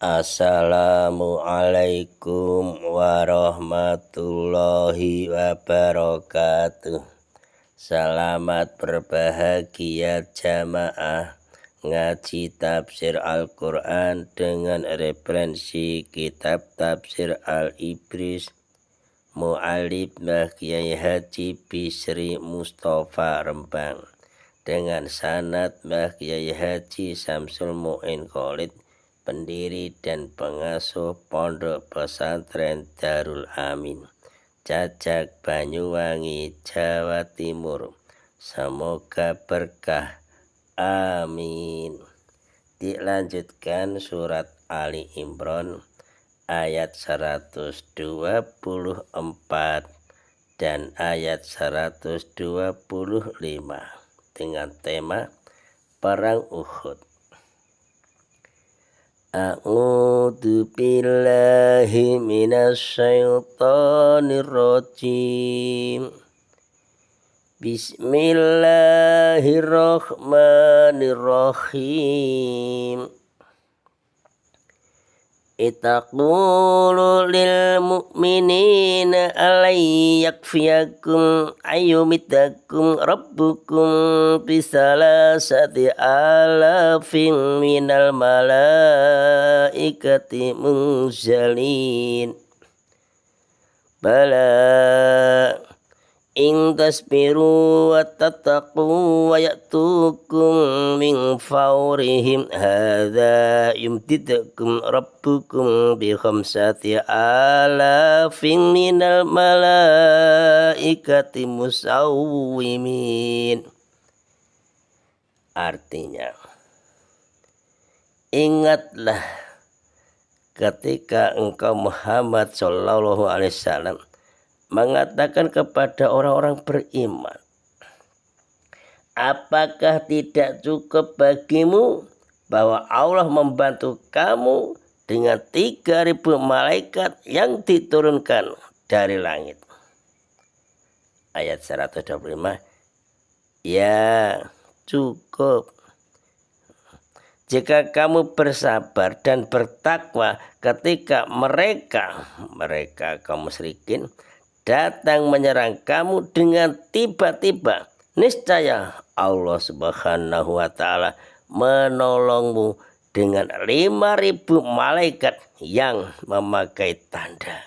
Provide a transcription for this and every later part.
Assalamualaikum warahmatullahi wabarakatuh. Selamat berbahagia jamaah ngaji tafsir Al-Quran dengan referensi kitab tafsir Al-Ibris Mu'alif Mbah Kiai Haji Bisri Mustafa Rembang dengan sanad Mbah Kiai Haji Samsul Mu'in Khalid, pendiri dan pengasuh Pondok Pesantren Darul Amin, Cacak Banyuwangi, Jawa Timur. Semoga berkah. Amin. Dilanjutkan surat Ali Imran ayat 124 dan ayat 125 dengan tema Perang Uhud. A'udzu billahi minasyaitonir rajim. Bismillahirrahmanirrahim. Itaqulu lil mu'minina alay yakfiyakum ayyumitakum rabbukum bisalasati alafin minal malaikati munzalin. Bala in tasbiru wa tattaqu wa ya'tukum min fawrihim hadza yumdidukum rabbukum bi khamsati alafin minal malaikati musawwimin. Artinya, ingatlah ketika engkau Muhammad sallallahu alaihi wasallam mengatakan kepada orang-orang beriman, apakah tidak cukup bagimu bahwa Allah membantu kamu dengan 3.000 malaikat yang diturunkan dari langit? Ayat 125, ya cukup. Jika kamu bersabar dan bertakwa ketika mereka kaum musyrikin datang menyerang kamu dengan tiba-tiba, niscaya Allah Subhanahu wa ta'ala menolongmu dengan 5.000 malaikat yang memakai tanda.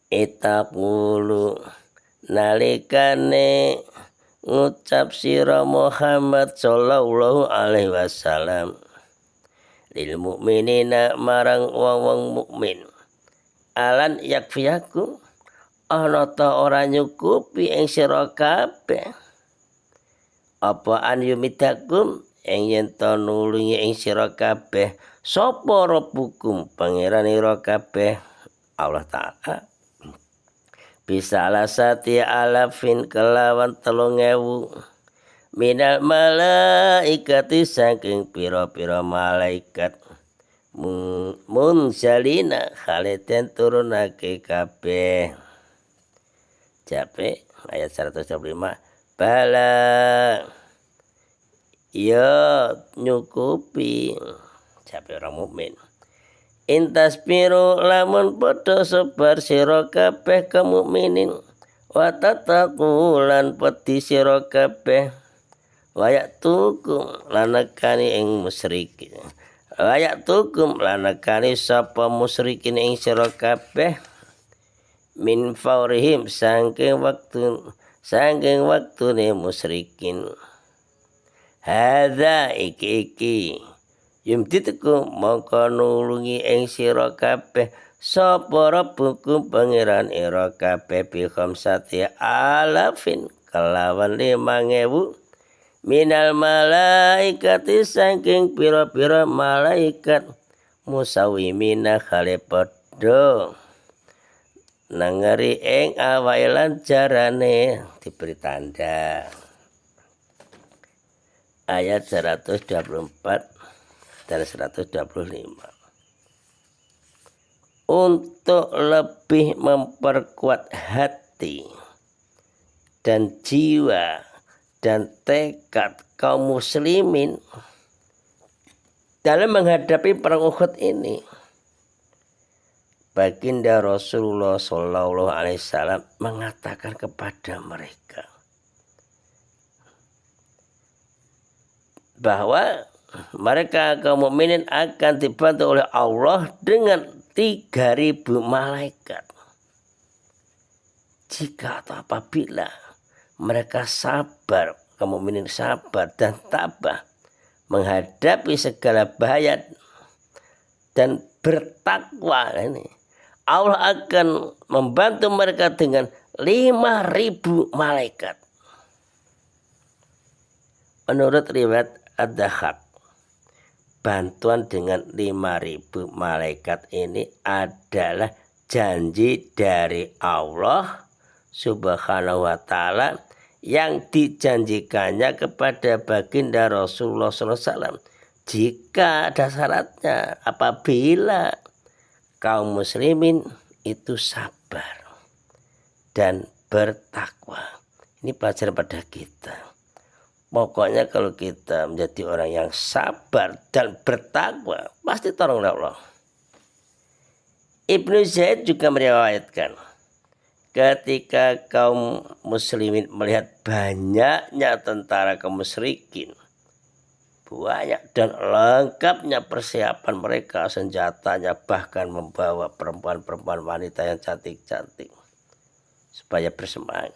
Itaqulu nalikane ngucap sira Muhammad sallallahu alaihi wasallam lil mukminina marang wong-wong mukmin, alan yakfiyakum ana ta ora nyukupi ing sira kabeh apa an yumidakum ing yen ta nulungi ing sira kabeh sapa rabbukum pangeran ira kabeh Allah Ta'ala bisa alasati alafin kelawan 3.000 minal malaikati saking pira-pira malaikat munzalina khaliden turunake kabeh. Jape ayat 125, bala ya nyukupi jape orang mukmin. Intas piro lamun padha sabar sira kabeh kaum mukminin wa tattaqu lan peti sira kabeh wayak tukum lanakani ing musyrikin wayak tukum lanakani sapa musyrikin ing sira kabeh min faurihim saking waktune musyrikin hadza iki yumditukum mongko nulungi ing sira kabeh sapa rabbukum pangeran ira kabeh bi khamsati alafin kelawan 5.000 minal malaikati saking pira-pira malaikat musawwimina khale padha nangeri ing awake lan jarane diberi tanda. Ayat 124 dan 125. Untuk lebih memperkuat hati dan jiwa dan tekad kaum muslimin dalam menghadapi perang Uhud ini. Baginda Rasulullah Shallallahu Alaihi Wasallam mengatakan kepada mereka bahwa mereka kaum mukminin akan dibantu oleh Allah dengan 3.000 malaikat. Jika atau apabila mereka sabar, kaum mukminin sabar dan tabah menghadapi segala bahaya dan bertakwa ini, Allah akan membantu mereka dengan 5.000 malaikat. Menurut riwayat Ad-Dahhak, bantuan dengan 5.000 malaikat ini adalah janji dari Allah Subhanahu wa Ta'ala yang dijanjikannya kepada baginda Rasulullah SAW. Jika ada syaratnya, apabila kaum muslimin itu sabar dan bertakwa. Ini pelajaran pada kita. Pokoknya kalau kita menjadi orang yang sabar dan bertakwa, pasti tolong Allah. Ibnu Zaid juga meriwayatkan, ketika kaum muslimin melihat banyaknya tentara kaum musyrikin, banyak dan lengkapnya persiapan mereka, senjatanya, bahkan membawa perempuan-perempuan wanita yang cantik-cantik supaya bersemangat.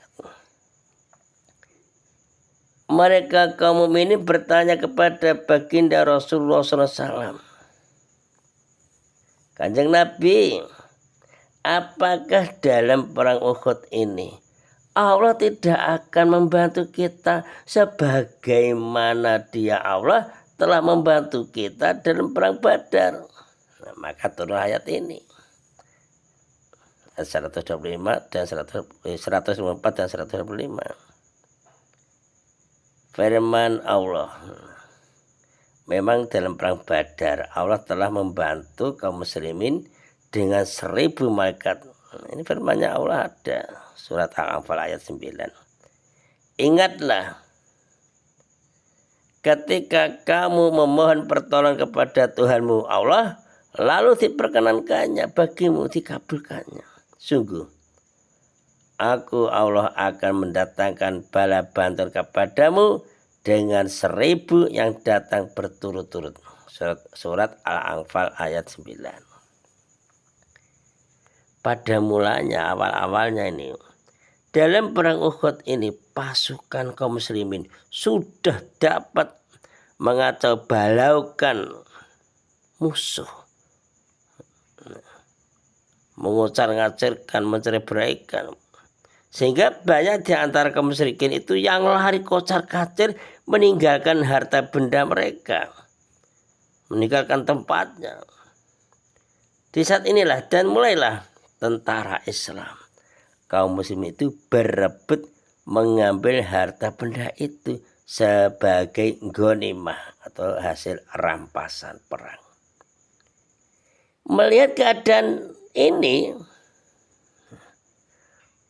Mereka kaum mukminin bertanya kepada baginda Rasulullah SAW, Kanjeng Nabi, apakah dalam perang Uhud ini Allah tidak akan membantu kita sebagaimana Dia Allah telah membantu kita dalam perang Badar? Nah, maka turun ayat ini 125 dan 124 dan 125. Firman Allah, memang dalam perang Badar Allah telah membantu kaum muslimin dengan 1.000 malaikat. Ini firman-Nya Allah ada surat Al-Anfal ayat 9. Ingatlah ketika kamu memohon pertolongan kepada Tuhanmu Allah, lalu diperkenankannya bagimu, dikabulkannya. Sungguh Aku Allah akan mendatangkan bala bantuan kepadamu dengan 1.000 yang datang berturut-turut. Surat Al-Anfal ayat 9. Pada mulanya, awal-awalnya ini, dalam perang Uhud ini, pasukan kaum muslimin sudah dapat mengacau balaukan musuh, mengucar-ngacirkan, mencerai-beraikan, sehingga banyak di antara kaum musyrikin itu yang lari kocar-kacir meninggalkan harta benda mereka, meninggalkan tempatnya. Di saat inilah dan mulailah tentara Islam, kaum muslim itu berebut mengambil harta benda itu sebagai ghanimah atau hasil rampasan perang. Melihat keadaan ini,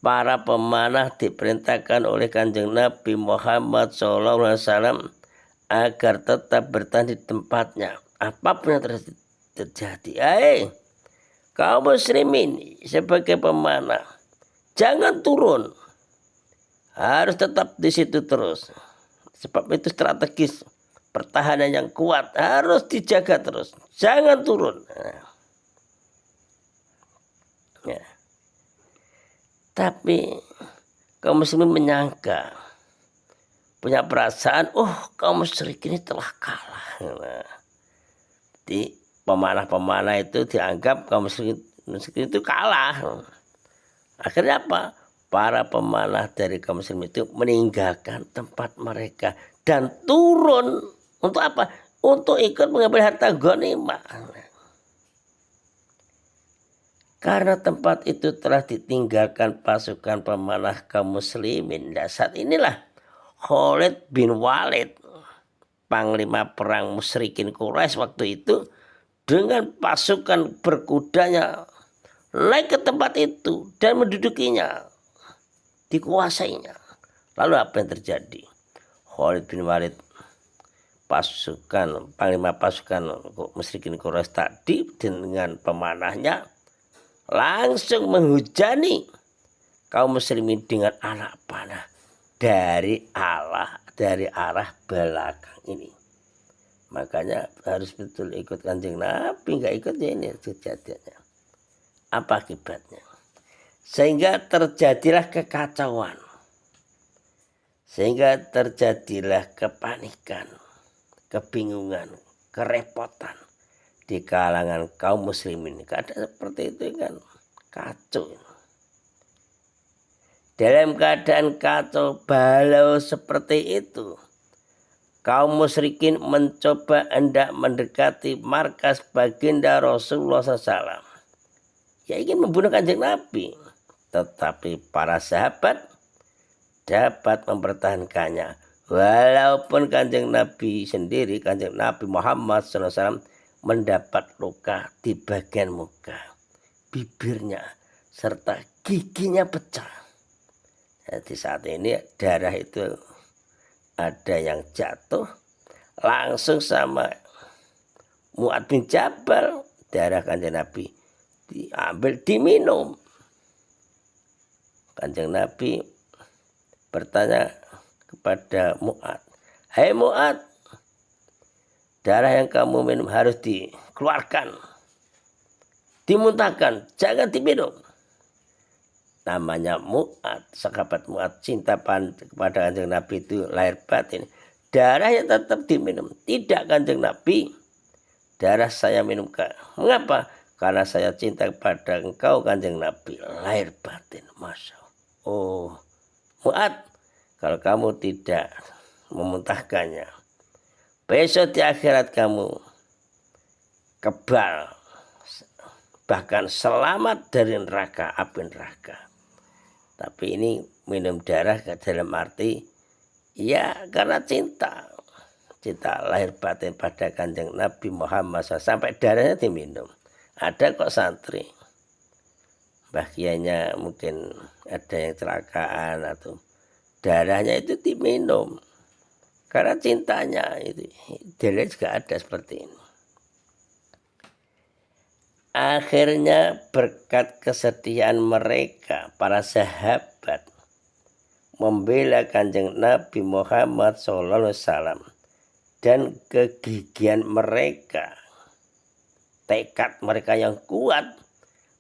para pemanah diperintahkan oleh Kanjeng Nabi Muhammad SAW agar tetap bertahan di tempatnya apapun yang terjadi. Kaum muslimin sebagai pemanah jangan turun, harus tetap di situ terus. Sebab itu strategis pertahanan yang kuat harus dijaga terus, jangan turun. Ya. Tapi kaum muslimin menyangka, punya perasaan, kaum musyrik ini telah kalah. Nah, di pemanah-pemanah itu dianggap kaum musyrik itu kalah. Akhirnya apa? Para pemanah dari kaum muslim itu meninggalkan tempat mereka dan turun untuk apa? Untuk ikut mengambil harta ghanimah. Karena tempat itu telah ditinggalkan pasukan pemanah kaum muslimin. Dan saat inilah Khalid bin Walid, panglima perang musyrikin Quraisy waktu itu, dengan pasukan berkudanya naik ke tempat itu dan mendudukinya, dikuasainya. Lalu apa yang terjadi? Khalid bin Walid, panglima pasukan musyrikin Quraisy tadi, dengan pemanahnya langsung menghujani kaum muslimin dengan anak panah dari arah belakang ini. Makanya harus betul ikut Kanjeng Nabi, nggak ikut ya ini kejadiannya. Apa akibatnya? Sehingga terjadilah kekacauan, sehingga terjadilah kepanikan, kebingungan, kerepotan di kalangan kaum muslimin. Keadaan seperti itu kan kacau. Dalam keadaan kacau balau seperti itu, kaum musyrikin mencoba hendak mendekati markas baginda Rasulullah SAW. Ya ingin membunuh Kanjeng Nabi. Tetapi para sahabat dapat mempertahankannya. Walaupun Kanjeng Nabi sendiri, Kanjeng Nabi Muhammad SAW mendapat luka di bagian muka, bibirnya, serta giginya pecah. Jadi saat ini darah itu ada yang jatuh langsung sama Mu'ad bin Jabal, darah Kanjeng Nabi diambil diminum. Kanjeng Nabi bertanya kepada Mu'ad, "Hai Mu'ad, darah yang kamu minum harus dikeluarkan, dimuntahkan, jangan diminum." Namanya Mu'ad, sahabat Mu'ad, cinta kepada Kanjeng Nabi itu lahir batin. Darahnya tetap diminum. Tidak Kanjeng Nabi, darah saya minum. Mengapa? Karena saya cinta kepada engkau Kanjeng Nabi, lahir batin. Masya Allah. Oh Mu'ad, kalau kamu tidak memuntahkannya, besok di akhirat kamu kebal, bahkan selamat dari neraka, api neraka. Tapi ini minum darah dalam arti ya karena cinta lahir batin pada Kanjeng Nabi Muhammad SAW, sampai darahnya diminum. Ada kok santri bagiannya mungkin ada yang kecelakaan atau darahnya itu diminum karena cintanya. Itu darah juga ada seperti ini. Akhirnya berkat kesedihan mereka, para sahabat membela Kanjeng Nabi Muhammad SAW, dan kegigihan mereka, tekad mereka yang kuat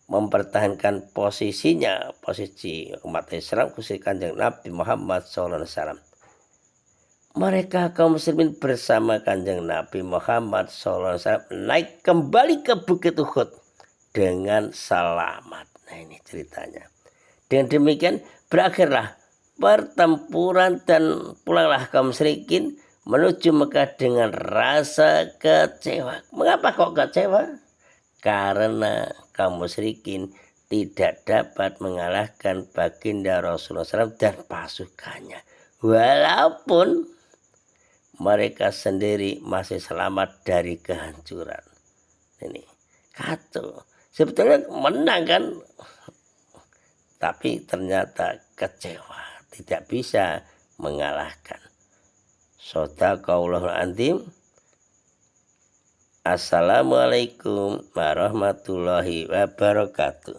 mempertahankan posisinya, posisi umat Islam khusus Kanjeng Nabi Muhammad SAW. Mereka kaum muslimin bersama Kanjeng Nabi Muhammad SAW naik kembali ke Bukit Uhud dengan selamat. Nah ini ceritanya. Dengan demikian berakhirlah pertempuran dan pulanglah kaum musyrikin menuju Mekah dengan rasa kecewa. Mengapa kok kecewa? Karena kaum musyrikin tidak dapat mengalahkan baginda Rasulullah SAW dan pasukannya. Walaupun mereka sendiri masih selamat dari kehancuran. Ini kacau. Sebetulnya menang kan, tapi ternyata kecewa, tidak bisa mengalahkan. Shadaqallahul Adzim. Assalamualaikum warahmatullahi wabarakatuh.